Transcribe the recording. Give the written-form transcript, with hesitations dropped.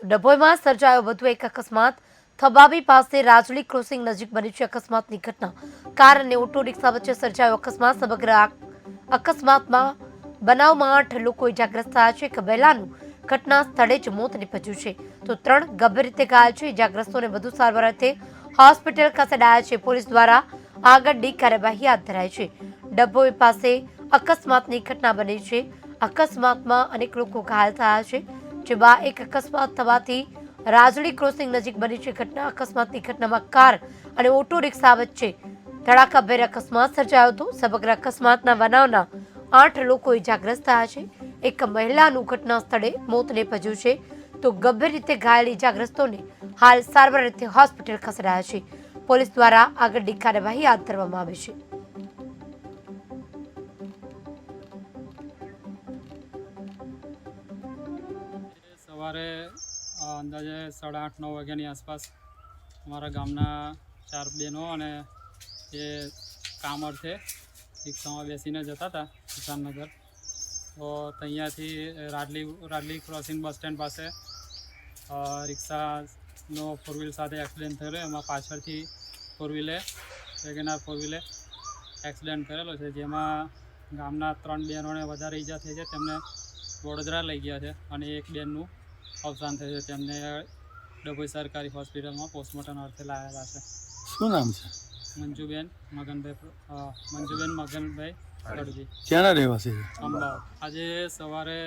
ડભોઈમાં સર્જાયો વધુ એક અકસ્માત. થબાબી પાસે રાજલી ક્રોસિંગ નજીક બની છે અકસ્માતની ઘટના. કાર અને ઓટો રિક્ષા વચ્ચે સર્જાયો અકસ્માત. સમગ્ર અકસ્માતમાં બનાવમાં 8 લોકો ઇજાગ્રસ્ત થયા છે. એક મહિલાનું ઘટના સ્થળે જ મોત નીપજ્યું છે તો 3 ગંભીર રીતે ઘાયલ છે. ઇજાગ્રસ્તોને વધુ સારવાર અર્થે હોસ્પિટલ ખસેડાયા છે. પોલીસ દ્વારા આગળની કાર્યવાહી હાથ ધરાઈ છે. ડભોઈ પાસે અકસ્માતની ઘટના બની છે. અકસ્માતમાં અનેક લોકો ઘાયલ થયા છે, જેમાં એક અકસ્માત થવાથી રાજડી ક્રોસિંગ નજીક બની છે ઘટના. અકસ્માતની ઘટનામાં કાર અને ઓટો રિક્ષા વચ્ચે ધડાકાભેર અકસ્માત સર્જાયો હતો. સમગ્ર અકસ્માતના બનાવના 8 લોકો ઇજાગ્રસ્ત થયા છે. એક મહિલાનું ઘટના સ્થળે મોત નીપજ્યું છે તો ગંભીર રીતે ઘાયલ ઇજાગ્રસ્તોને હાલ સારવાર અર્થે હોસ્પિટલ ખસેડાયા છે. પોલીસ દ્વારા આગળની કાર્યવાહી હાથ ધરવામાં આવી છે. સવારે અંદાજે 8:30-9 વાગ્યાની આસપાસ અમારા ગામના 4 બહેનો અને એ કામ અર્થે રિક્ષામાં બેસીને જતા હતા કિસાનનગર. તો અહીંયાથી રાજલી ક્રોસિંગ બસ સ્ટેન્ડ પાસે રિક્ષાનો 4 વ્હીલ સાથે એક્સિડન્ટ થયેલો. એમાં પાછળથી વેગેનાર 4 વ્હીલે એક્સિડન્ટ કરેલો છે, જેમાં ગામના 3 બહેનોને વધારે ઈજા થઈ છે. તેમને વડોદરા લઈ ગયા છે અને એક બેનનું અવસાન થયું છે. તેમને ડભોઈ સરકારી હોસ્પિટલમાં પોસ્ટમોર્ટમ અર્થે લાવેલા છે. શું નામ છે? મંજુબેન મગનભાઈ ગઢવી, ક્યાંના રહેવાસી છે? અંબાવ. આજે સવારે